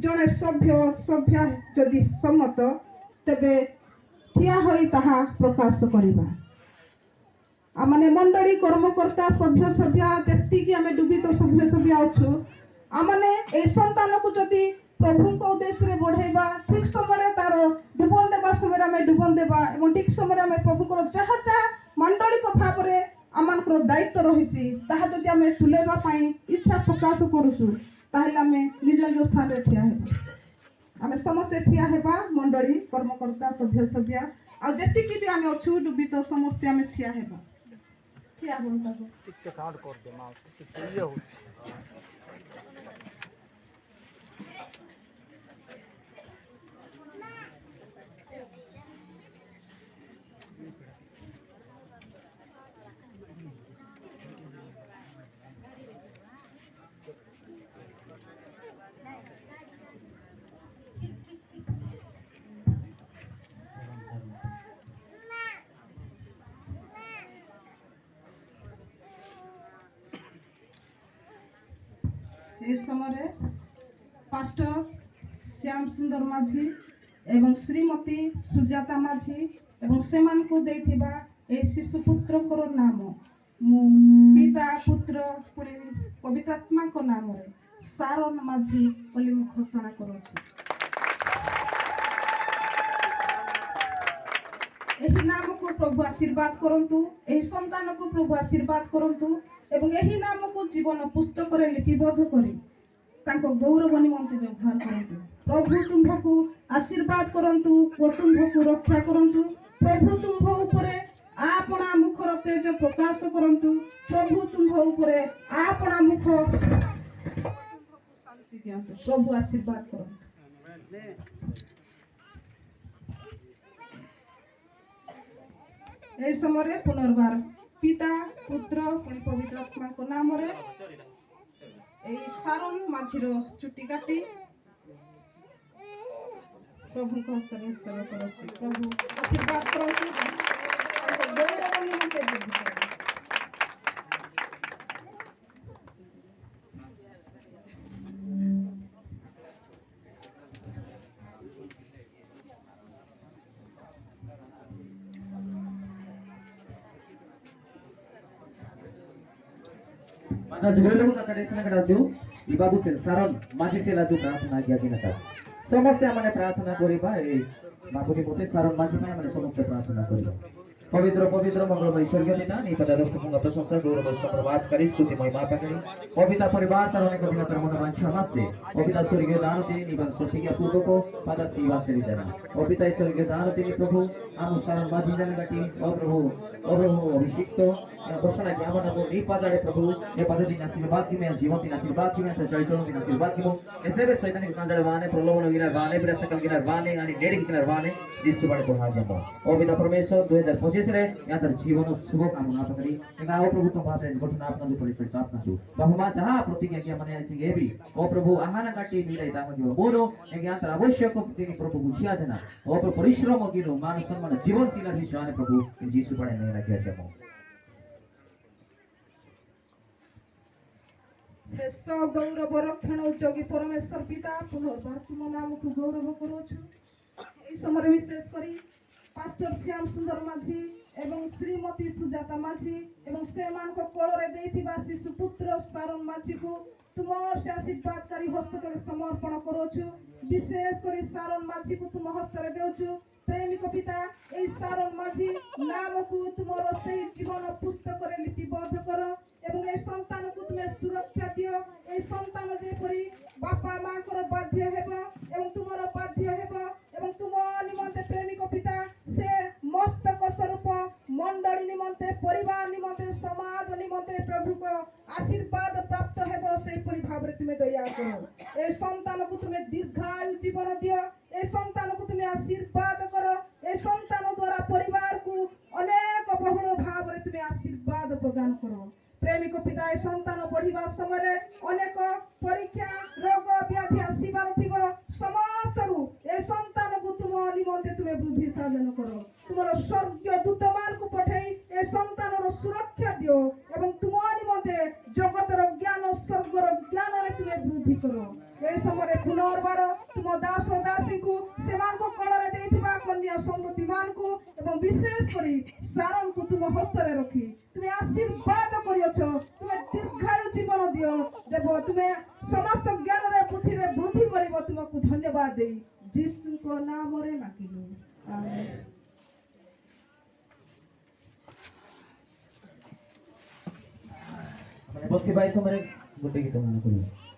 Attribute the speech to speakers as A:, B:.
A: जड़े सभ्य जदि सम्मत तेबे ठिया होई ताहा प्रकाश करवा आमने मंडली कर्मकर्ता सभ्य जेतिकी आमे डुबित सभ्य अच्छु आमने ए संतान को जदि प्रभु को उद्देश्य बढ़ेबा ठीक समय तार डुबन देवा समय आम डुबन देवा और ठीक समय आम प्रभु को जहाँ जहाँ मांडलिक भाव में आम दायित्व रही जदि आम तुलेवाई इच्छा प्रकाश करुचु ताहले आम निज निज स्थान में ठिया आम समस्ते ठिया हेबा मंडली कर्मकर्ता सभ्य आती भी आम अच्छु डुबित समस्ते आम ठिया हेबा ठिया इस समय पास्टर श्याम सुंदर माझी एवं श्रीमती सुजाता माझी एवं सेमान को देथिबा ए शिशुपुत्र को नाम पिता पुत्र पवित्रात्मा को नाम सारन माझी बोली घोषणा करुछि। एही नाम को प्रभु आशीर्वाद करंतु एही संतान को प्रभु आशीर्वाद करंतु एवं यही नाम को जीवन पुस्तक रे लिपिबद्ध करी तांको गौरव निमंते व्यवहार करंतु। प्रभु तुम्भको आशीर्वाद करंतु ओ तुम्भको रक्षा करंतु। प्रभु तुम्भ उपरे आपना मुखर तेज प्रकाश करंतु। प्रभु तुम्भ उपरे आपना मुख शांति दियंतु। प्रभु आशीर्वाद करंतु। ए समय पुनर्बार पिता पुत्र पवित्र आत्मा को नाम रे सारन माझीर चुटी काटी प्रभु को हस्तांतर करछि। प्रभु आशीर्वाद करछि।
B: Mana juga lu kata desa nak raju, ibabu sel saron masih sel aju प्रार्थना किया जिना था। समस्त हमने प्रार्थना करी भाई, बाबू की मोटे साron masih में हमने समस्त प्रार्थना करी। पवित्र पवित्र मंगलमय स्वर्गीय पिता नी पदा दस्त पुंग प्रशंसा गौरव प्रभात करी स्तुति महिमा पाकरी पवित्र परिवार सारों को बिना तरमन वांछा मासे पवित्र स्वर्गीय दान तेरी निबंध सोटी के पूर्व को पदा सेवा से जाना पवित्र स्वर्गीय दान तेरी प्रभु आम सारण बाजी जन गति ओ प्रभु अभिषिक्त घोषणा की आमन को नी पदारे प्रभु ये पद दिन आशीर्वाद की में जीवन दिन आशीर्वाद की में चरित्रों दिन आशीर्वाद की मो ऐसे वे शैतान के कांडर वाने प्रलोभन गिनर वाने बिना सकल गिनर वाने यानी डेढ़ गिनर वाने जिस बड़े को हाथ जमा पवित्र परमेश्वर 2025 रे यादर जीवन शुभ कामना पकड़ी इंगा ओ प्रभु तुम बात घटना अपना जो परिचय प्रार्थना छु बहुमा जहां प्रतिज्ञा की मने ऐसे गेबी ओ प्रभु आहाना काटी मिलाई ताम जो बोलो इंगा यातर आवश्यक तेरी प्रभु बुझिया जना ओ प्रभु परिश्रम किनो मान सम्मान जीवनशील विश्वास प्रभु जीसु पड़े नहीं रखिया जमो
A: देश गौरव रक्षण उद्योगी परमेश्वर पिता पुनर्बार तुम नाम को गौरव करोछु। ए समय विशेष करी पास्टर श्याम सुंदर माझी एवं श्रीमती सुजाता माझी एवं सेमान को कोଳରେ ଦେଇଥିବା शिशुपुत्र सारन माझी को तुमर से आशीर्वादकारी हस्त तले समर्पण करोछु। विशेष करी सारन माझी को तुम हस्त रे देउछु। प्रेमिक पिता ए सारन माझी नाम को तुमर से जीवन पुस्तक रे लिपिबद्ध कर एवं ए संतान को तुम सुरक्षा दियो। ए संतान जे परी बापा मां को बाध्य हेबो एवं तुमर बाध्य हेबो एवं तुम निमंते प्रेमिक पिता से मस्तक स्वरूप मंडली निमंते परिवार निमंते समाज निमंते प्रभु को आशीर्वाद प्राप्त हेबो से परि भाव रे तुमे दया करो। ए संतान को तुमे दीर्घायु जीवन दियो। ए संतान को तुमे आशीर्वाद करो। ए संतान द्वारा परिवार को अनेक बहुल भाव रे तुमे आशीर्वाद प्रदान करो। प्रेमिक पिता ए संतान बढ़िबा समय अनेक परीक्षा रोग व्याधि आसीबार थिबो समस्त रु ए संतान को तुम निमंते तुमे बुद्धि साधन करो। तुमर स्वर्गीय दूत मान को पठेई ए संतान रो सुरक्षा दियो एवं तुम निमंते जगतर ज्ञान स्वर्गर ज्ञान रे तुमे बुद्धि करो। ए ସମୟରେ ପୁନର୍ବାର ତୁମ ଦାସ ଓ ଦାସୀଙ୍କୁ ସେମାନଙ୍କ କଳରେ ଦେଇଥିବା କନ୍ୟା ସନ୍ତତିମାନଙ୍କୁ ଏବଂ ବିଶେଷ କରି ସାରଙ୍କୁ ତୁମ ହସ୍ତରେ ରଖି ତୁମେ ଆଶୀର୍ବାଦ କରିଅଛ। ତୁମେ ଦୀର୍ଘାୟୁ ଜୀବନ ଦିଅ ଦେବ। ତୁମେ ସମସ୍ତ ଜ୍ଞାନରେ ବୁଦ୍ଧିରେ ବୃଦ୍ଧି କରିବ। ତୁମକୁ ଧନ୍ୟବାଦ ଦେଇ ଯୀଶୁଙ୍କ ନାମରେ ମାଗିଲୁ, ଆମେନ୍।
B: ବସିବା ଏ ସମୟରେ ଗୋଟେ ଗୀତ ମନେ କରିବ।